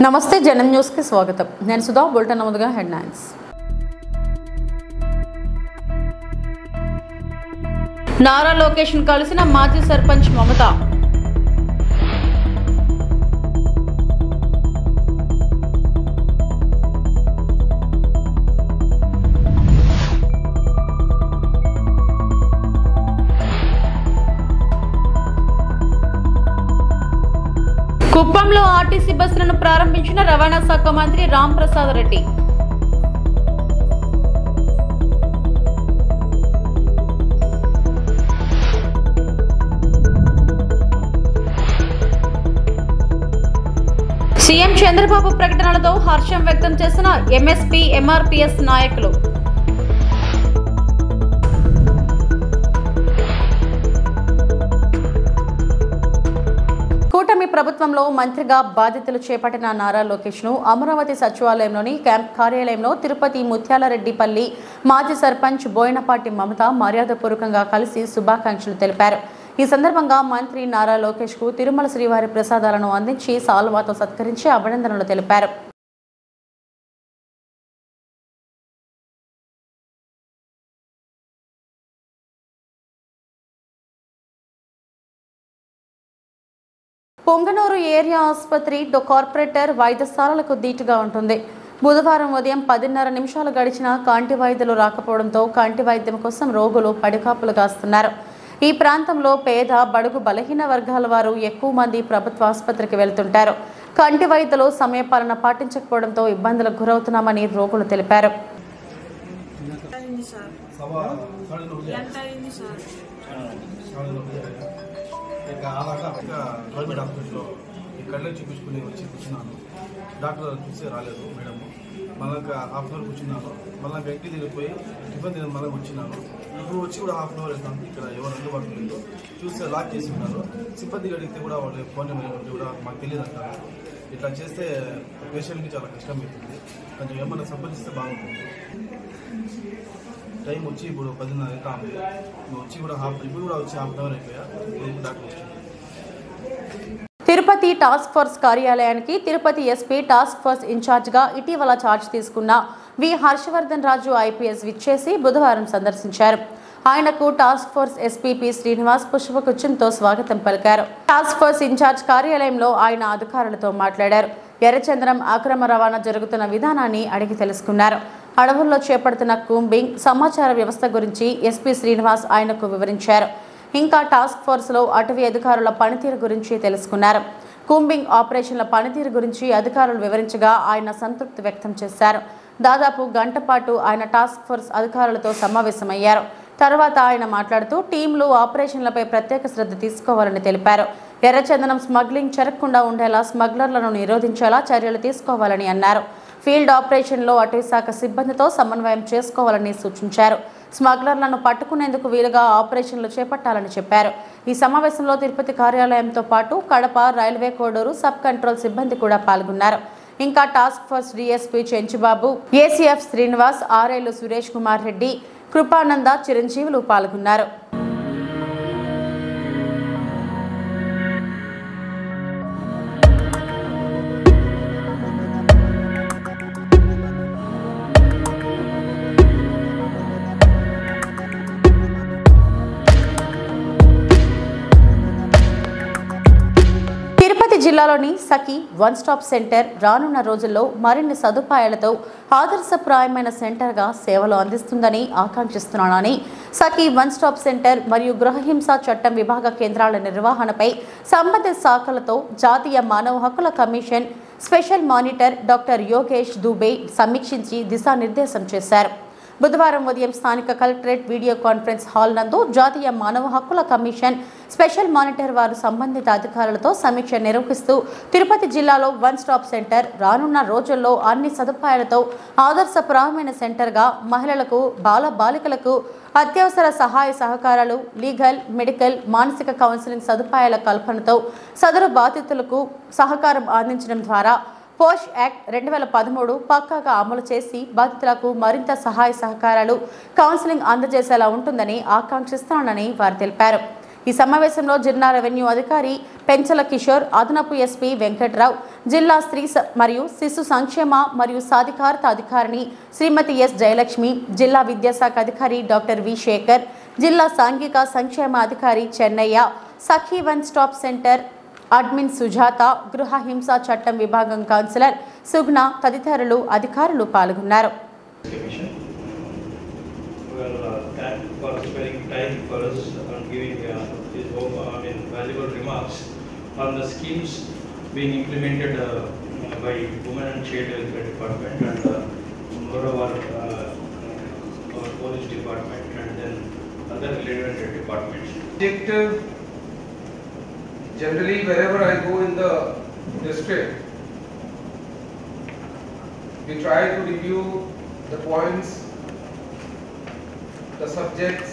నమస్తే జనం న్యూస్ కి స్వాగతం. నేను సుధా. బులెటిన్ ముందుగా హెడ్లైన్స్. నారా లోకేష్ ను కలిసిన మాజీ సర్పంచ్ మమత. కుప్పంలో ఆర్టీసీ బస్సులను ప్రారంభించిన రవాణా శాఖ మంత్రి రాంప్రసాద్ రెడ్డి. సీఎం చంద్రబాబు ప్రకటనలతో హర్షం వ్యక్తం చేసిన ఎంఎస్పీ ఎంఆర్పీఎస్ నాయకులు. కూటమి ప్రభుత్వంలో మంత్రిగా బాధ్యతలు చేపట్టిన నారా లోకేష్ ను అమరావతి సచివాలయంలోని క్యాంప్ కార్యాలయంలో తిరుపతి ముత్యాలరెడ్డిపల్లి మాజీ సర్పంచ్ బోయినపాటి మమత మర్యాదపూర్వకంగా కలిసి శుభాకాంక్షలు తెలిపారు. ఈ సందర్భంగా మంత్రి నారా లోకేష్ కు తిరుమల శ్రీవారి ప్రసాదాలను అందించి సాల్వాతో సత్కరించి అభినందనలు తెలిపారు. పొంగనూరు ఏరియా ఆసుపత్రి కార్పొరేటర్ వైద్యశాలలకు దీటుగా ఉంటుంది. బుధవారం ఉదయం 10:30 గడిచిన కంటి వైద్యులు రాకపోవడంతో కంటి వైద్యం కోసం రోగులు పడికాపులు కాస్తున్నారు. ఈ ప్రాంతంలో పేద బడుగు బలహీన వర్గాల వారు ఎక్కువ మంది ప్రభుత్వ ఆసుపత్రికి వెళ్తుంటారు. కంటి వైద్యులు సమయపాలన పాటించకపోవడంతో ఇబ్బందులకు గురవుతున్నామని రోగులు తెలిపారు. గవర్నమెంట్ హాస్పిటల్లో ఈ కళ్ళకి చూపించుకుని వచ్చి కూర్చున్నాను. డాక్టర్ చూస్తే రాలేదు మేడం. మళ్ళీ హాఫ్ అన్ అవర్ కూర్చున్నాను. మళ్ళీ వ్యక్తి తిరిగిపోయి టిఫిన్ తిని మళ్ళీ వచ్చినాను. ఇప్పుడు వచ్చి కూడా హాఫ్ అన్ అవర్ అవుతుంది. ఇక్కడ ఎవరు అందుబాటులో లేదు. చూస్తే లాక్ చేసి ఉన్నారు. సిబ్బంది అడిగితే కూడా వాళ్ళు ఫోన్ నెంబర్ కూడా మాకు తెలియదు అంటారు. ఇట్లా చేస్తే పేషెంట్కి చాలా కష్టం అవుతుంది. కొంచెం ఏమన్నా సంపాదిస్తే బాగుంటుంది. టైం వచ్చి ఇప్పుడు 10:30 అవుతుంది. వచ్చి కూడా ఇప్పుడు కూడా వచ్చి హాఫ్ అన్ అవర్ అయిపోయా. డాక్టర్ వచ్చి తిరుపతి టాస్క్ ఫోర్స్ కార్యాలయానికి తిరుపతి ఎస్పీ టాస్క్ ఫోర్స్ ఇన్ఛార్జిగా ఇటీవల ఛార్జ్ తీసుకున్న వి హర్షవర్ధన్ రాజు ఐపీఎస్ విచ్చేసి బుధవారం సందర్శించారు. ఆయనకు task force SP P Srinivas పుష్పగుచ్చంతో స్వాగతం పలికారు. టాస్క్ ఫోర్స్ ఇన్ఛార్జ్ కార్యాలయంలో ఆయన అధికారులతో మాట్లాడారు. ఎర్రచందనం అక్రమ రవాణా జరుగుతున్న విధానాన్ని అడిగి తెలుసుకున్నారు. అడవుల్లో చేపడుతున్న కూంబింగ్ సమాచార వ్యవస్థ గురించి ఎస్పీ శ్రీనివాస్ ఆయనకు వివరించారు. ఇంకా టాస్క్ ఫోర్స్లో అటవీ అధికారుల పనితీరు గురించి తెలుసుకున్నారు. కూంబింగ్ ఆపరేషన్ల పనితీరు గురించి అధికారులు వివరించగా ఆయన సంతృప్తి వ్యక్తం చేశారు. దాదాపు గంట పాటు ఆయన టాస్క్ ఫోర్స్ అధికారులతో సమావేశమయ్యారు. తర్వాత ఆయన మాట్లాడుతూ టీంలు ఆపరేషన్లపై ప్రత్యేక శ్రద్ధ తీసుకోవాలని తెలిపారు. ఎర్రచందనం స్మగ్లింగ్ జరగకుండా ఉండేలా స్మగ్లర్లను నిరోధించేలా చర్యలు తీసుకోవాలని అన్నారు. ఫీల్డ్ ఆపరేషన్లో అటవీ శాఖ సిబ్బందితో సమన్వయం చేసుకోవాలని సూచించారు. స్మగ్లర్లను పట్టుకునేందుకు వీలుగా ఆపరేషన్లు చేపట్టాలని చెప్పారు. ఈ సమావేశంలో తిరుపతి కార్యాలయంతో పాటు Kadapa, railway Koduru sub control సిబ్బంది కూడా పాల్గొన్నారు. ఇంకా task force DSP Chenchubabu, ACF Srinivas, ఆర్ఐలు సురేష్ కుమార్ రెడ్డి, కృపానంద, చిరంజీవులు పాల్గొన్నారు. జిల్లాలోని సఖీ వన్ స్టాప్ సెంటర్ రానున్న రోజుల్లో మరిన్ని సదుపాయాలతో ఆదర్శప్రాయమైన సెంటర్గా సేవలు అందిస్తుందని ఆకాంక్షిస్తున్నానని సఖీ వన్ స్టాప్ సెంటర్ మరియు గృహహింస చట్టం విభాగ కేంద్రాల నిర్వహణపై సంబంధిత శాఖలతో జాతీయ మానవ హక్కుల commission special monitor doctor Yogesh Dubey సమీక్షించి దిశానిర్దేశం చేశారు. బుధవారం ఉదయం స్థానిక కలెక్టరేట్ వీడియో కాన్ఫరెన్స్ హాల్ నందు జాతీయ మానవ హక్కుల కమిషన్ స్పెషల్ మానిటర్ వారు సంబంధిత అధికారులతో సమీక్ష నిర్వహిస్తూ తిరుపతి జిల్లాలో వన్ స్టాప్ సెంటర్ రానున్న రోజుల్లో అన్ని సదుపాయాలతో ఆదర్శప్రాయమైన సెంటర్గా మహిళలకు, బాలికలకు అత్యవసర సహాయ సహకారాలు, లీగల్, మెడికల్, మానసిక కౌన్సిలింగ్ సదుపాయాల కల్పనతో సదరు బాధితులకు సహకారం అందించడం ద్వారా పోష్ యాక్ట్ 2013 పక్కాగా అమలు చేసి బాధితులకు మరింత సహాయ సహకారాలు, కౌన్సిలింగ్ అందజేసేలా ఉంటుందని ఆకాంక్షిస్తానని వారు తెలిపారు. ఈ సమావేశంలో జిల్లా రెవెన్యూ అధికారి పెంచల కిషోర్, అదనపు ఎస్పీ వెంకట్రావు, జిల్లా స్త్రీ మరియు శిశు సంక్షేమ మరియు సాధికారత అధికారిని శ్రీమతి ఎస్ జయలక్ష్మి, జిల్లా విద్యాశాఖ అధికారి డాక్టర్ వి శేఖర్, జిల్లా సాంఘిక సంక్షేమ అధికారి Chennaiah, Sakhi one stop centre admin Sujatha, గృహ హింసా చట్టం విభాగం కౌన్సిలర్ సుగ్న తదితరులు అధికారులు పాల్గొన్నారు. Valuable remarks on the schemes being implemented by Women and Child Welfare Department and moreover our Police Department and then other related departments. Objective, generally wherever I go in the district, we try to review the points, the subjects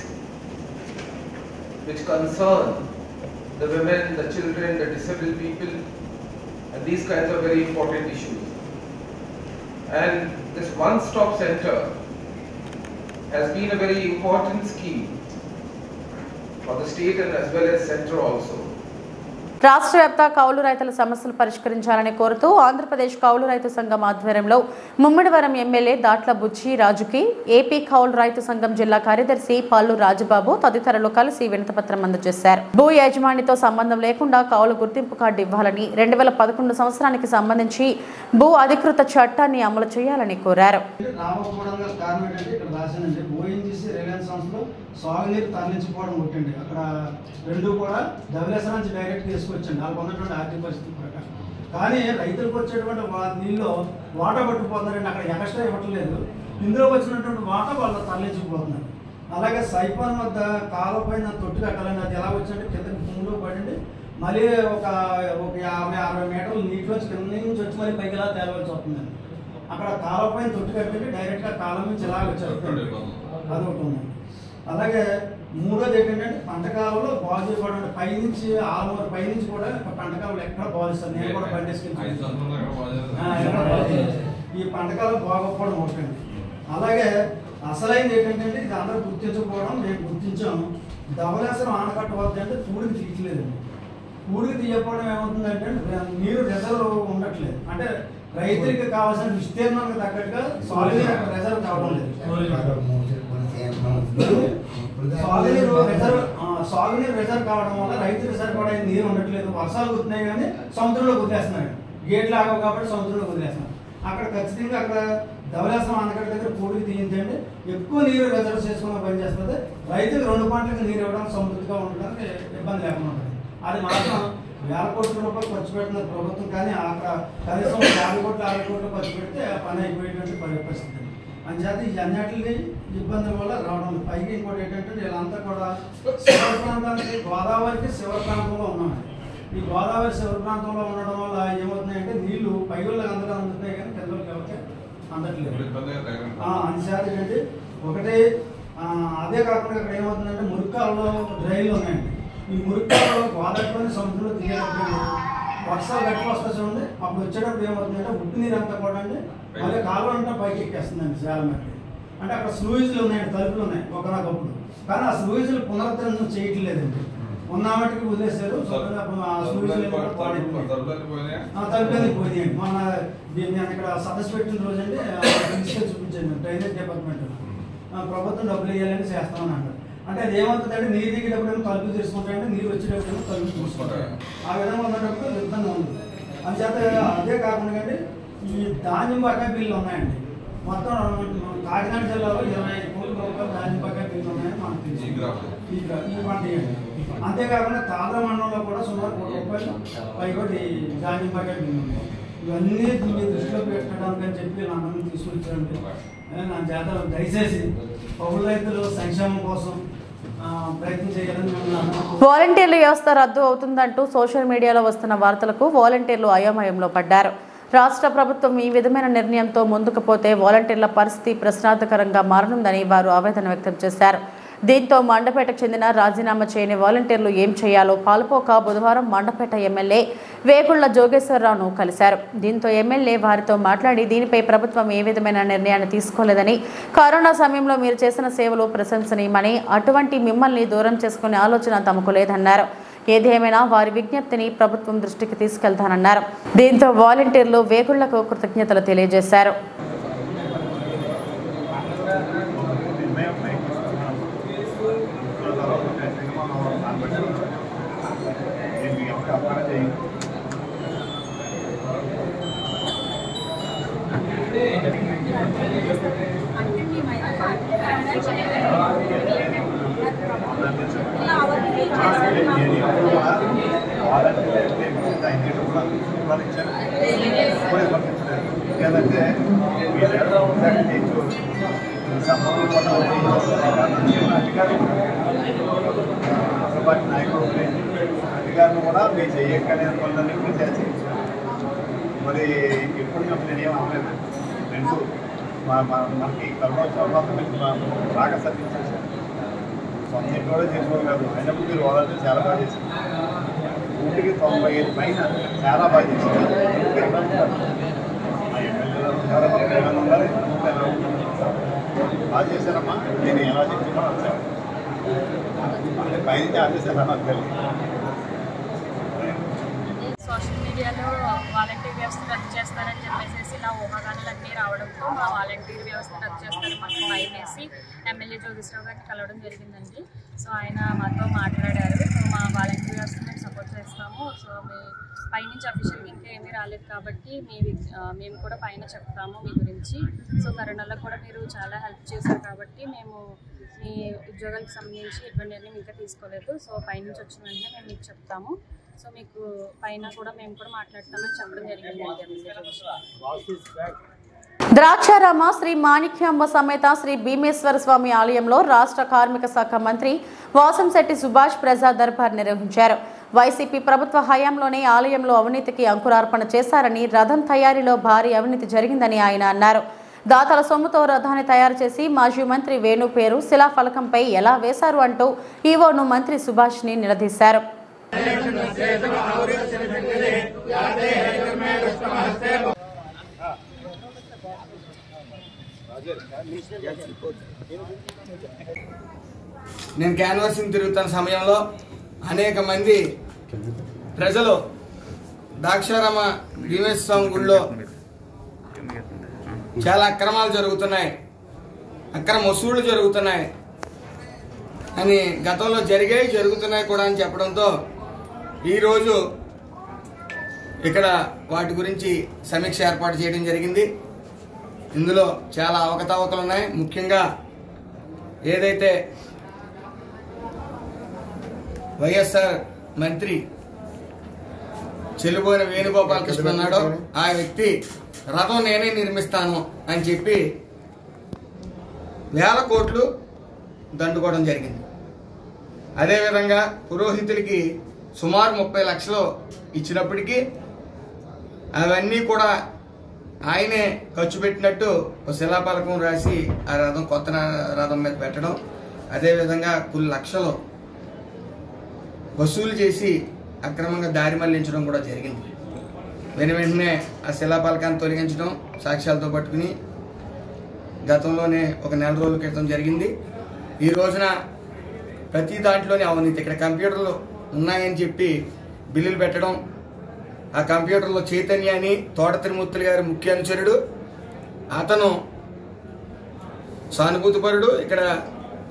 which concern the women, the children, the disabled people, and these kinds of very important issues. And this one-stop center has been a very important scheme for the state and as well as center also. రాష్ట్ర వ్యాప్త కౌలు రైతుల సమస్యలు పరిష్కరించాలని కోరుతూ ఆంధ్రప్రదేశ్ కౌలు రైతు సంఘం ఆధ్వర్యంలో ముమ్మిడివరం ఎమ్మెల్యే దాట్ల బుచ్చి రాజుకి ఏపీ కౌలు రైతు సంఘం జిల్లా కార్యదర్శి పల్లు రాజబాబు తదితరులు కలిసి వినతిపత్రం అందజేశారు. భూ యజమానితో సంబంధం లేకుండా కౌలు గుర్తింపు కార్డు ఇవ్వాలని, 2011 సంవత్సరానికి సంబంధించి భూ అధికృత చట్టాన్ని అమలు చేయాలని కోరారు. సాగునీరు తరలించుకోవడం ఒకటండి. అక్కడ రెండు కూడా ధవళేశ్వరం నుంచి డైరెక్ట్ తీసుకొచ్చండి వాళ్ళు పొందటువంటి ఆర్థిక పరిస్థితి ప్రకారం. కానీ రైతులకు వచ్చేటువంటి నీళ్ళు వాటా పట్టుకుపోతున్నారండి. అక్కడ ఎక్స్ట్రా ఇవ్వట్లేదు. ఇందులో వచ్చినటువంటి వాటా వాళ్ళు తరలించుకుపోతున్నారు. అలాగే సైపాన్ వద్ద కాలువ పైన తొట్టు కట్టాలండి. అది ఎలా వచ్చిందంటే కింద భూమిలో పడండి, మళ్ళీ ఒక 50-60 మీటర్లు నీటిలోంచి కింద నుంచి వచ్చి మళ్ళీ పైకి ఎలా తేలవలసి వస్తుందండి. అక్కడ కాలువ పైన తొట్టు కట్టండి, డైరెక్ట్గా కాలువ నుంచి ఎలా వచ్చారు అదొకటి ఉందండి. అలాగే మూడోది ఏంటంటే పంట కాలంలో బాగు చేయబడి పైనుంచి ఆల్మోర్ పైనుంచి కూడా పంట కాలంలో ఎక్కడ బాగుస్తాను నేను కూడా పండేసుకుని ఈ పంట కాలం బాగోకపోవడం ఒకటండి. అలాగే అసలైంది ఏంటంటే ఇది అందరూ గుర్తించకపోవడం మేము గుర్తించాము. ధవళేశ్వరం ఆనకట్ట వద్ద అంటే పూడికి తీయట్లేదండి. పూడికి తీయకపోవడం ఏమవుతుందంటే నీరు రిజర్వ్ ఉండట్లేదు. అంటే రైతులకి కావాల్సిన విస్తీర్ణానికి తగ్గట్టుగా సాలిడ్ రిజర్వ్ కావడం లేదు. సాగునీరు రిజర్వ్ కావడం వల్ల రైతులు సరిపడా నీరు ఉండట్లేదు. వర్షాలు కుదుతున్నాయి కానీ సముద్రంలో కుదిలేస్తున్నాయి. గేట్లు ఆగవు కాబట్టి సముద్రంలో కుదిలేస్తున్నారు. అక్కడ ఖచ్చితంగా అక్కడ ధవళేశ్వరం ఆనకట్ట దగ్గర పూడికి తీయించండి, ఎక్కువ నీరు రిజర్వ్ చేసుకుని పనిచేస్తుంది. రైతులకు 2 పంటలకు నీరు ఇవ్వడానికి సమృద్ధిగా ఉండడానికి ఇబ్బంది లేకుండా ఉంటుంది. అది మాత్రం 1000 కోట్ల రూపాయలు ఖర్చు పెడుతున్న ప్రభుత్వం, కానీ అక్కడ కనీసం 50 కోట్లు 60 కోట్లు ఖర్చు పెడితే పని అయిపోయేటువంటి పరిస్థితి. అంచేత ఈ అన్నిటిని ఇబ్బందుల వల్ల రావడం. పైకి ఇంకోటి ఏంటంటే వీళ్ళంతా కూడా శివర ప్రాంతానికి గోదావరికి శివర ప్రాంతంలో ఉన్నామండి. ఈ గోదావరి శివర ప్రాంతంలో ఉండడం వల్ల ఏమవుతున్నాయంటే నీళ్లు పైగుళ్ళకి అందరూ అందుతున్నాయి కానీ కిందకి ఎవరికి అందట్లేదు. అంచేత ఏంటంటే ఒకటి అదే కాకుండా ఇక్కడ ఏమవుతుందంటే మురికాలలో డ్రైన్లు ఉన్నాయండి. ఈ మురికాలలో గోదావరిలోని సముద్రంలో దిగేటప్పుడు వర్షాలు గట్టి వస్తాయి చూడండి. అప్పుడు వచ్చేటప్పుడు ఏమవుతుందంటే ఉప్పు నీరు అంతా కూడా అండి మళ్ళీ కాలువ అంతా పైకి ఎక్కేస్తుందండి చాలా మట్టి. అంటే అక్కడ స్లూయిజ్లు ఉన్నాయండి, తలుపులు ఉన్నాయి ఒకనాకప్పుడు. కానీ ఆ స్లూయిజ్లు పునరుద్ధరణ చేయట్లేదండి. ఉన్నామటికి వదిలేశారు. తలుపులన్నీ పోయినాయండి. మన నేను ఇక్కడ సదస్సు పెట్టిన రోజు అండి తీసుకెళ్ళి చూపించాను డ్రైనేజ్ డిపార్ట్మెంట్. ప్రభుత్వం డబ్బులు ఇవ్వాలని చేస్తామని అంటారు. అంటే అది ఏమవుతుందంటే నీరు దిగేటప్పుడు తలుపులు తీసుకుంటాయంటే నీరు వచ్చేటప్పుడు తలుపులు చూసుకుంటాయి. ఆ విధంగా ఉన్నప్పుడు ఇబ్బంది ఉంది. అందుచేత అదే కాకుండా అండి ఈ ధాన్యం బకాయి బిల్లు ఉన్నాయండి. మొత్తం కాకినాడ జిల్లాలో 25 కోట్ల రూపాయల ధాన్యం బకాయి బిల్లు ఉన్నాయని మనకు తెలుసు. ఈ పంట అంతేకాకుండా తాళ మండలంలో కూడా సుమారు 1 కోటి రూపాయలు పైకోటి ధాన్యం బకాయి బిల్లు ఉన్నాయి. ఇవన్నీ దీన్ని దృష్టిలో పెట్టడానికి అని చెప్పి అందరినీ తీసుకొచ్చారండి. నా చేత దయచేసి పౌర రైతులు సంక్షేమం కోసం ప్రయత్నం చేయాలని. వాలంటీర్ల వ్యవస్థ రద్దు అవుతుందంటూ సోషల్ మీడియాలో వస్తున్న వార్తలకు వాలంటీర్లు అయోమయంలో పడ్డారు. రాష్ట్ర ప్రభుత్వం ఈ విధమైన నిర్ణయంతో ముందుకు పోతే వాలంటీర్ల పరిస్థితి ప్రశ్నార్థకరంగా మారనుందని వారు ఆవేదన వ్యక్తం చేశారు. దీంతో మండపేటకు చెందిన రాజీనామా చేయని వాలంటీర్లు ఏం చేయాలో పాల్పోక బుధవారం మండపేట ఎమ్మెల్యే వేగుళ్ల జోగేశ్వరరావును కలిశారు. దీంతో ఎమ్మెల్యే వారితో మాట్లాడి దీనిపై ప్రభుత్వం ఏ విధమైన నిర్ణయాన్ని తీసుకోలేదని, కరోనా సమయంలో మీరు చేసిన సేవలు ప్రశంసనీయమని, అటువంటి మిమ్మల్ని దూరం చేసుకునే ఆలోచన తమకు లేదన్నారు. ఏదేమైనా వారి విజ్ఞప్తిని ప్రభుత్వం దృష్టికి తీసుకెళ్తానన్నారు. దీంతో వాలంటీర్లు వేగుళ్లకు కృతజ్ఞతలు తెలియజేశారు. అధికారులు కూడా మీరు చెయ్యక్కనే కొందరిని చేసి మరి ఎప్పుడు నేను ఏం అవ్వలేదు. ఫ్రెండ్స్ మనకి కరోనా బాగా సర్వీస్ సొంత ఇంటి కూడా చేసుకోవాలి కాదు, అయినప్పుడు మీరు వాళ్ళంటే చాలా బాగా చేశారు. 95 పైన చాలా బాగా చేశారు. మా ఎమ్మెల్యేలు ఉండాలి, బాగా చేశారమ్మా. నేను ఎలా చెప్తున్నా వచ్చాను అంటే పైన ఆదేశారు నాకు తెలియదు. సోషల్ మీడియాలో వాలంటీర్ వ్యవస్థ రద్దు చేస్తారని చెప్పేసి నా ఊహాగానాలన్నీ రావడంతో మా వాలంటీర్ వ్యవస్థ రద్దు చేస్తారని మాకు భయం వేసి ఎమ్మెల్యే జోగేశ్వరరావు గారిని కలవడం జరిగిందండి. సో ఆయన మాతో మాట్లాడారు. సో మా వాలంటీర్ వ్యవస్థ మేము సపోర్ట్ చేస్తాము. సో మీ పైనుంచి అఫీషియల్గా ఇంకా ఏమీ రాలేదు కాబట్టి మేము కూడా పైన చెప్తాము మీ గురించి. సో కరోనాలో కూడా మీరు చాలా హెల్ప్ చేశారు కాబట్టి మేము మీ ఉద్యోగాలకు సంబంధించి ఎటువంటి నిర్ణయం ఇంకా తీసుకోలేదు. సో పైనుంచి వచ్చిన వెంటనే మేము మీకు చెప్తాము. సో మీకు పైన కూడా మేము కూడా మాట్లాడతామని చెప్పడం జరిగింది. ద్రాక్షారామ శ్రీ మాణిక్యాంబ సమేత శ్రీ భీమేశ్వర స్వామి ఆలయంలో రాష్ట్ర కార్మిక శాఖ మంత్రి వాసంశెట్టి సుభాష్ ప్రజా దర్బార్ నిర్వహించారు. వైసీపీ ప్రభుత్వ హయాంలోనే ఆలయంలో అవినీతికి అంకురార్పణ చేశారని, రథం తయారీలో భారీ అవినీతి జరిగిందని ఆయన అన్నారు. దాతల సొమ్ముతో రథాన్ని తయారు చేసి మాజీ మంత్రి వేణు పేరు శిలాఫలకంపై ఎలా వేశారు అంటూ ఈవోను మంత్రి సుభాష్ని నిలదీశారు. నేను క్యాన్వాసింగ్ తిరుగుతున్న సమయంలో అనేక మంది ప్రజలు ద్రాక్షారామ భీమేశ్వర స్వామి గుడిలో చాలా అక్రమాలు జరుగుతున్నాయి, అక్రమ వసూళ్లు జరుగుతున్నాయి అని గతంలో జరుగుతున్నాయి కూడా అని చెప్పడంతో ఈరోజు ఇక్కడ వాటి గురించి సమీక్ష ఏర్పాటు చేయడం జరిగింది. ఇందులో చాలా అవకతవకలు ఉన్నాయి. ముఖ్యంగా ఏదైతే వైఎస్ఆర్ మంత్రి చెల్లుబోయిన వేణుగోపాలకృష్ణ ఉన్నాడో ఆ వ్యక్తి రథం నేనే నిర్మిస్తాను అని చెప్పి 1000 కోట్లు దండుకోవడం జరిగింది. అదేవిధంగా పురోహితులకి సుమారు 30 లక్షలు ఇచ్చినప్పటికీ అవన్నీ కూడా ఆయనే ఖర్చు పెట్టినట్టు ఒక శిలాఫలకం రాసి ఆ రథం కొత్త రథం మీద పెట్టడం, అదేవిధంగా కొన్ని లక్షలు వసూలు చేసి అక్రమంగా దారి మళ్లించడం కూడా జరిగింది. వెంటనే ఆ శిలాఫలకాన్ని తొలగించడం సాక్ష్యాలతో పట్టుకుని గతంలోనే ఒక 4 రోజుల క్రితం జరిగింది. ఈ రోజున ప్రతి దాంట్లోనే అవినీతి. ఇక్కడ కంప్యూటర్లు ఉన్నాయని చెప్పి బిల్లులు పెట్టడం, ఆ కంప్యూటర్లో చైతన్య అని తోట తిరుమూర్తులు గారి ముఖ్య అనుచరుడు, అతను సానుభూతిపరుడు, ఇక్కడ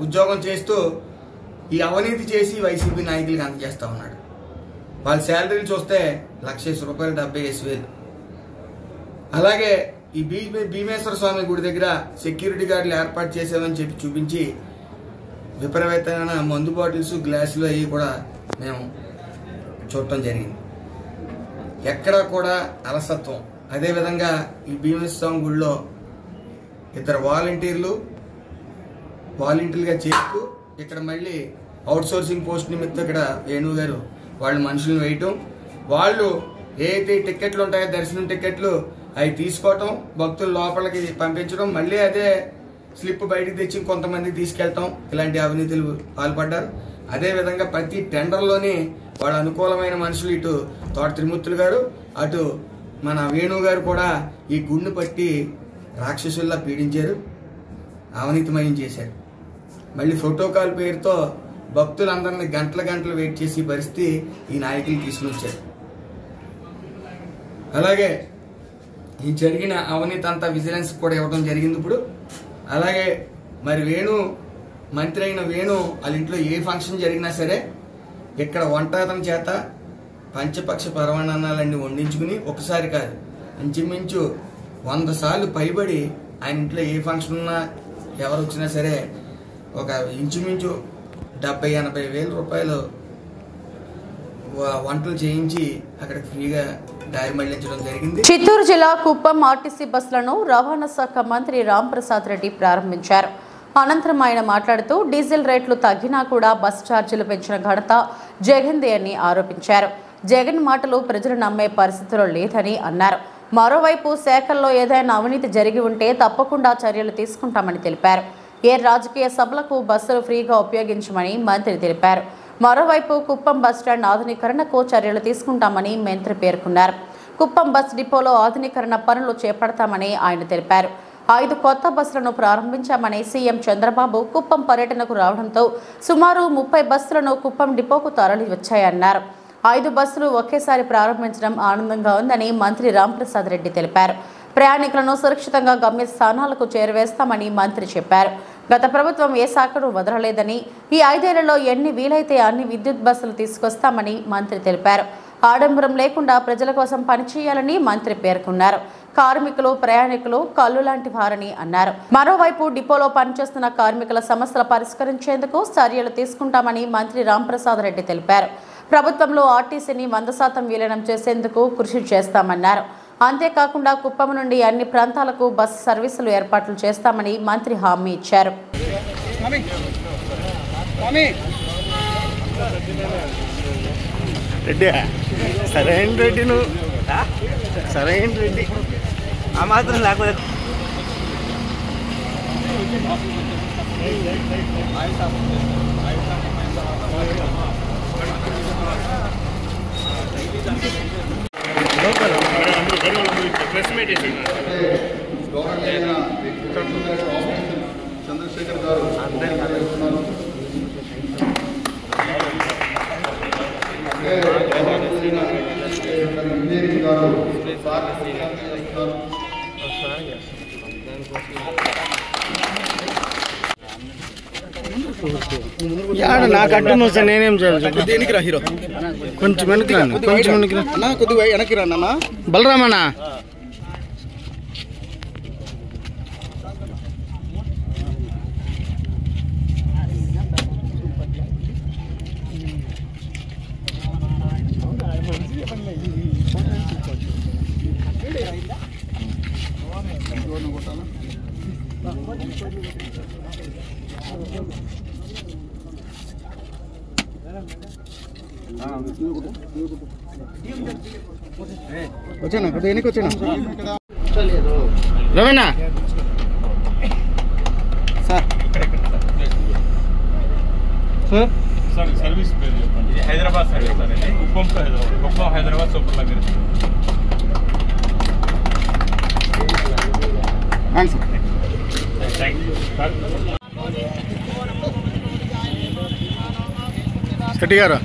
ఉద్యోగం చేస్తూ ఈ అవినీతి చేసి వైసీపీ నాయకులకు అందజేస్తా ఉన్నాడు. వాళ్ళ శాలరీలు చూస్తే ₹1,00,000 70,000. అలాగే ఈ భీమేశ్వర స్వామి గుడి దగ్గర సెక్యూరిటీ గార్డులు ఏర్పాటు చేసామని చెప్పి చూపించి విపరీతమైన మందు బాటిల్స్, గ్లాసులు అవి కూడా మేము చూడటం జరిగింది. ఎక్కడ కూడా అలసత్వం. అదేవిధంగా ఈ భీమేశ్వర స్వామి గుడిలో 2 వాలంటీర్లుగా చేస్తూ ఇక్కడ మళ్ళీ అవుట్ సోర్సింగ్ పోస్ట్ నిమిత్తం ఇక్కడ వేణు గారు వాళ్ళు మనుషులను వేయటం, వాళ్ళు ఏదైతే టికెట్లు ఉంటాయో దర్శనం టికెట్లు అవి తీసుకోవటం, భక్తులు లోపలికి పంపించడం, మళ్ళీ అదే స్లిప్ బయటకు తెచ్చి కొంతమంది తీసుకెళ్తాం, ఇలాంటి అవినీతులు పాల్పడ్డారు. అదేవిధంగా ప్రతి టెండర్లోనే వాళ్ళ అనుకూలమైన మనుషులు ఇటు తోట త్రిమూర్తులు గారు, అటు మన వేణు గారు కూడా ఈ గుండు పట్టి రాక్షసుల్లా పీడించారు, అవినీతిమయం చేశారు. మళ్ళీ ప్రోటోకాల్ పేరుతో భక్తులందరినీ గంటలు వెయిట్ చేసి పరిస్థితి ఈ నాయకులు తీసుకుని వచ్చారు. అలాగే ఈ జరిగిన అవినీతి అంతా విజిలెన్స్ కూడా ఇవ్వడం జరిగింది ఇప్పుడు. అలాగే మరి వేణు మంత్రి అయిన వేణు వాళ్ళ ఇంట్లో ఏ ఫంక్షన్ జరిగినా సరే ఇక్కడ వంటతనం చేత పంచపక్ష పరమాన్నాలన్నీ వండించుకుని ఒకసారి కాదు ఇంచుమించు 100 సార్లు పైబడి ఆయన ఇంట్లో ఏ ఫంక్షన్ ఉన్నా ఎవరు వచ్చినా సరే ఒక ఇంచుమించు 70-80 వేల రూపాయలు వంటలు చేయించి అక్కడ ఫ్రీగా దారి మళ్లించడం జరిగింది. చిత్తూరు జిల్లా కుప్పం ఆర్టీసీ బస్సులను రవాణా శాఖ మంత్రి రాంప్రసాద్ రెడ్డి ప్రారంభించారు. అనంతరం ఆయన మాట్లాడుతూ డీజిల్ రేట్లు తగ్గినా కూడా బస్ ఛార్జీలు పెంచిన ఘనత జగన్దే అని ఆరోపించారు. జగన్ మాటలు ప్రజలు నమ్మే పరిస్థితిలో లేదని అన్నారు. మరోవైపు శాఖల్లో ఏదైనా అవినీతి జరిగి ఉంటే తప్పకుండా చర్యలు తీసుకుంటామని తెలిపారు. ఏ రాజకీయ సభలకు బస్సులు ఫ్రీగా ఉపయోగించమని మంత్రి తెలిపారు. మరోవైపు కుప్పం బస్టాండ్ ఆధునీకరణకు చర్యలు తీసుకుంటామని మంత్రి పేర్కొన్నారు. కుప్పం బస్ డిపోలో ఆధునీకరణ పనులు చేపడతామని ఆయన తెలిపారు. 5 కొత్త బస్సులను ప్రారంభించామని సీఎం చంద్రబాబు కుప్పం పర్యటనకు రావడంతో సుమారు 30 బస్సులను కుప్పం డిపోకు తరలి వచ్చాయన్నారు. 5 బస్సులు ఒకేసారి ప్రారంభించడం ఆనందంగా ఉందని మంత్రి రాంప్రసాద్ రెడ్డి తెలిపారు. ప్రయాణికులను సురక్షితంగా గమ్యస్థానాలకు చేరవేస్తామని మంత్రి చెప్పారు. గత ప్రభుత్వం ఏ శాఖను వదలలేదని ఈ 5 ఏళ్లలో ఎన్ని వీలైతే అన్ని విద్యుత్ బస్సులు తీసుకొస్తామని మంత్రి తెలిపారు. ఆడంబరం లేకుండా ప్రజల కోసం పనిచేయాలని మంత్రి పేర్కొన్నారు. కార్మికులు ప్రయాణికులు కళ్ళు లాంటి వారని అన్నారు. మరోవైపు డిపోలో పనిచేస్తున్న కార్మికుల సమస్యలు పరిష్కరించేందుకు చర్యలు తీసుకుంటామని మంత్రి రాంప్రసాద్ రెడ్డి తెలిపారు. ప్రభుత్వంలో ఆర్టీసీని 100% విలీనం చేసేందుకు కృషి చేస్తామన్నారు. అంతేకాకుండా కుప్పం నుండి అన్ని ప్రాంతాలకు బస్సు సర్వీసులు ఏర్పాట్లు చేస్తామని మంత్రి హామీ ఇచ్చారు. సరైన రెడ్డి నువ్వు సరైన రెడ్డి ఆ మాత్రం లేకపోతే చంద్రశేఖర్ గారు ఇంజనీరింగ్ గారు నాకు అడ్డు నువ్వు సార్ నేనేం చేయాలి దేనికి రా హీరో కొంచెం వెనక్కి రాను కొంచెం వెనక్కి రా అన్న కొద్దిగా వెనక్కి రాను అన్న బలరామన్నా వచ్చానా కొద్దిగా వెనక్కి వచ్చానా రవేనా సార్ సార్ సార్ సర్వీస్ పేరు చెప్పండి. ఇది హైదరాబాద్ సర్వీస్ సార్. ఇది Kuppam to Hyderabad, Kuppam Hyderabad super luxury. Thank you sir. కట్టి గారు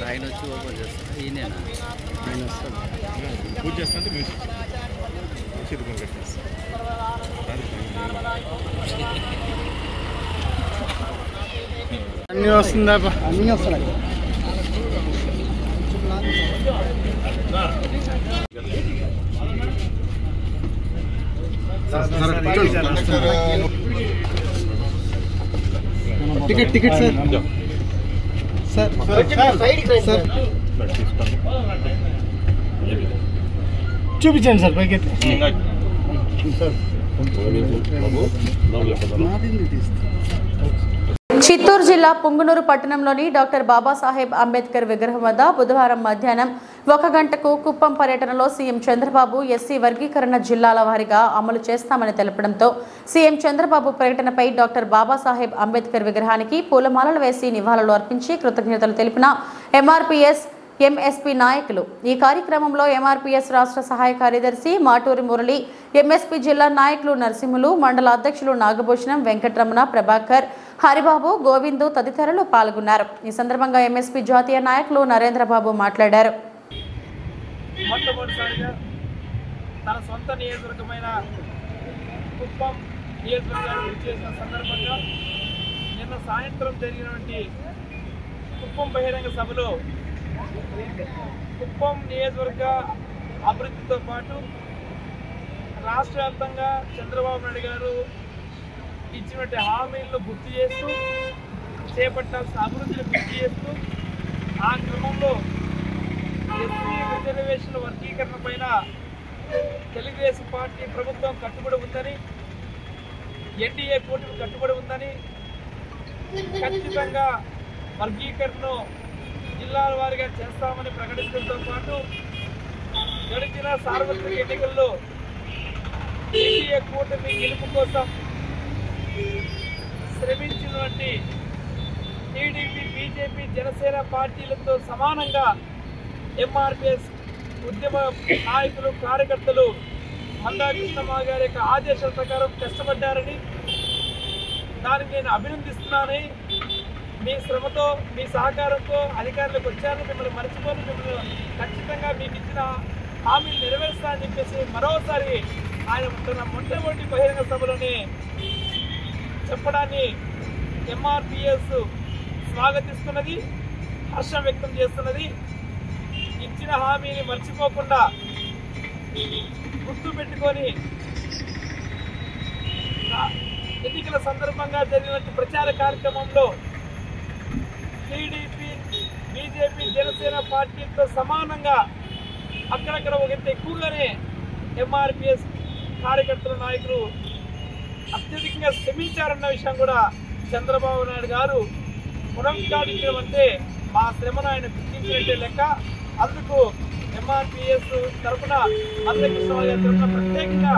ఆయన వచ్చి ఓపెన్ చేస్తాను. ఈయనేనా ఆయన వస్తాడు పూజ చేస్తుంటే మీరు చేతుకొని కట్టేస్తాను. అన్నీ వస్తుందా అన్నీ వస్తున్నాయి. Ticket ticket sir sir sir చూపించండి సార్ పైకి చిత్తూరు జిల్లా పుంగనూరు పట్టణంలోని డాక్టర్ బాబాసాహెబ్ అంబేద్కర్ విగ్రహం వద్ద బుధవారం మధ్యాహ్నం 1 గంటకు కుప్పం పర్యటనలో సీఎం చంద్రబాబు ఎస్సీ వర్గీకరణ జిల్లాల వారీగా అమలు చేస్తామని తెలపడంతో సీఎం చంద్రబాబు ప్రకటనపై డాక్టర్ బాబాసాహెబ్ అంబేద్కర్ విగ్రహానికి పూలమాలలు వేసి నివాళులు అర్పించి కృతజ్ఞతలు తెలిపిన ఎంఆర్పీఎస్ ఎంఎస్పీ నాయకులు. ఈ కార్యక్రమంలో ఎంఆర్పీఎస్ రాష్ట్ర సహాయ కార్యదర్శి మాటూరి మురళి, ఎంఎస్పీ జిల్లా నాయకులు నరసింహులు, మండల అధ్యక్షులు నాగభూషణం, వెంకటరమణ, ప్రభాకర్, హరిబాబు, గోవిందు తదితరులు పాల్గొన్నారు. ఈ సందర్భంగా ఎంఎస్పీ జాతీయ నాయకులు నరేంద్రబాబు మాట్లాడారు. మొట్టమొదటిసారిగా తన సొంత నియోజకవర్గమైన కుప్పం నియోజకవర్గాన్ని విచ్చేసిన సందర్భంగా నిన్న సాయంత్రం జరిగినటువంటి కుప్పం బహిరంగ సభలో కుప్పం నియోజకవర్గ అభివృద్ధితో పాటు రాష్ట్ర వ్యాప్తంగా చంద్రబాబు నాయుడు గారు ఇచ్చినటువంటి హామీలను గుర్తు చేస్తూ చేపట్టాల్సిన అభివృద్ధిని గుర్తు చేస్తూ ఆ క్రమంలో ఎస్సీ రిజర్వేషన్ల వర్గీకరణ పైన తెలుగుదేశం పార్టీ ప్రభుత్వం కట్టుబడి ఉందని, ఎన్డీఏ కూటమి కట్టుబడి ఉందని, ఖచ్చితంగా వర్గీకరణను జిల్లాల వారీగా చేస్తామని ప్రకటించడంతో పాటు గడిచిన సార్వత్రిక ఎన్నికల్లో ఎన్డీఏ కూటమి గెలుపు కోసం శ్రమించినటువంటి టీడీపీ, బీజేపీ, జనసేన పార్టీలతో సమానంగా ఎంఆర్పీఎస్ ఉద్యమ నాయకులు, కార్యకర్తలు మందాకృష్ణమ్మ గారి యొక్క ఆదేశాల ప్రకారం కష్టపడ్డారని, దానికి నేను అభినందిస్తున్నానని, మీ శ్రమతో మీ సహకారంతో అధికారులకు వచ్చారని మిమ్మల్ని మర్చిపోని, మిమ్మల్ని ఖచ్చితంగా మీకు ఇచ్చిన హామీలు నెరవేరుస్తానని చెప్పేసి మరోసారి ఆయన తన మొట్టమొదటి బహిరంగ సభలోనే చెప్పడాన్ని ఎంఆర్పీఎస్ స్వాగతిస్తున్నది, హర్షం వ్యక్తం చేస్తున్నది. ఇచ్చిన హామీని మర్చిపోకుండా గుర్తు పెట్టుకొని ఎన్నికల సందర్భంగా జరిగినటువంటి ప్రచార కార్యక్రమంలో టీడీపీ, బీజేపీ, జనసేన పార్టీలతో సమానంగా అక్కడక్కడ ఒకంత ఎక్కువగానే ఎంఆర్పీఎస్ కార్యకర్తల నాయకులు అత్యధికంగా శ్రమించారన్న విషయం కూడా చంద్రబాబు నాయుడు గారు పునరుద్ఘాటించడం అంటే మా శ్రమను ఆయన గుర్తించినట్టే లెక్క. అందుకు ఎంఆర్పీఎస్ తరఫున మందకృష్ణ గారి తరఫున ప్రత్యేకంగా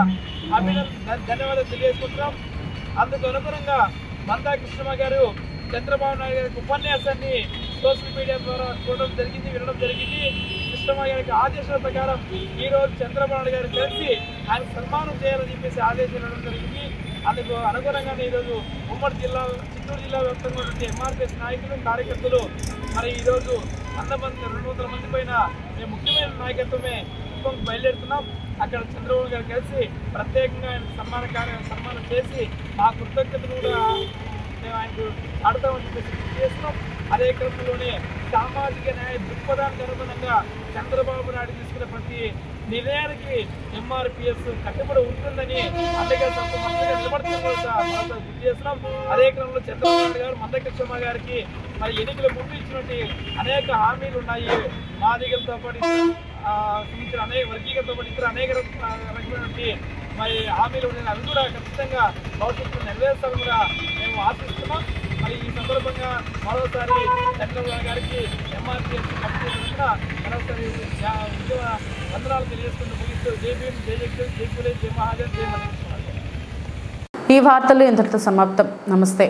ధన్యవాదాలు తెలియజేసుకుంటున్నాం. అందుకు అనుగుణంగా మందాకృష్ణ గారు చంద్రబాబు నాయుడు గారికి ఉపన్యాసాన్ని సోషల్ మీడియా ద్వారా చూడడం జరిగింది, వినడం జరిగింది. కృష్ణమ్మ గారికి ఆదేశాల ప్రకారం ఈరోజు చంద్రబాబు నాయుడు గారు కలిసి ఆయన సన్మానం చేయాలని చెప్పేసి ఆదేశాలు ఇవ్వడం జరిగింది. అందుకు అనుగుణంగానే ఈరోజు ఉమ్మడి జిల్లా, చిత్తూరు జిల్లా వ్యాప్తంగా ఉన్నటువంటి ఎంఆర్పీఎస్ నాయకులు, కార్యకర్తలు మరి ఈరోజు 200 మంది పైన మేము ముఖ్యమైన నాయకత్వమే కుప్పంకి బయలుదేరుతున్నాం. అక్కడ చంద్రబాబు గారు కలిసి ప్రత్యేకంగా ఆయన సన్మానం చేసి మా కృతజ్ఞతలు కూడా మేము ఆయనకు ఆడతామని చెప్పేసి చేస్తున్నాం. అదే క్రమంలోనే సామాజిక న్యాయ దృక్పథానికి అనుగుణంగా చంద్రబాబు నాయుడు తీసుకున్న ప్రతి నిర్ణయానికి ఎంఆర్పీఎస్ కట్టుబడి ఉంటుందని అండగా నిలబడుతున్న గుర్తు చేస్తున్నాం. అదే క్రమంలో చంద్రబాబు నాయుడు గారు మందకృష్ణమ్మ గారికి మరి ఎన్నికల ముందు ఇచ్చినటువంటి అనేక హామీలు ఉన్నాయి. మాదిగలతో పాటు సంబంధించిన అనేక వర్గీకరణతో పాటు ఇతర అనేక రకమైనటువంటి మరి హామీలు ఉన్నాయి. అవి కూడా ఖచ్చితంగా భవిష్యత్తులో నెరవేర్చాలని కూడా మేము ఆశిస్తున్నాం. మరి ఈ సందర్భంగా మరోసారి చంద్రబాబు గారికి ఎంఆర్పీఎస్ కమిటీ తరఫున మరోసారి ఉద్యమ వందనాలు తెలియజేసుకుంటూ ముగిస్తూ జై భీమ్, జై జగదీష్, జై పూలే, జై మహాజన్, జై మందకృష్ణ. ఈ వార్తలు ఇంతటితో సమాప్తం. నమస్తే.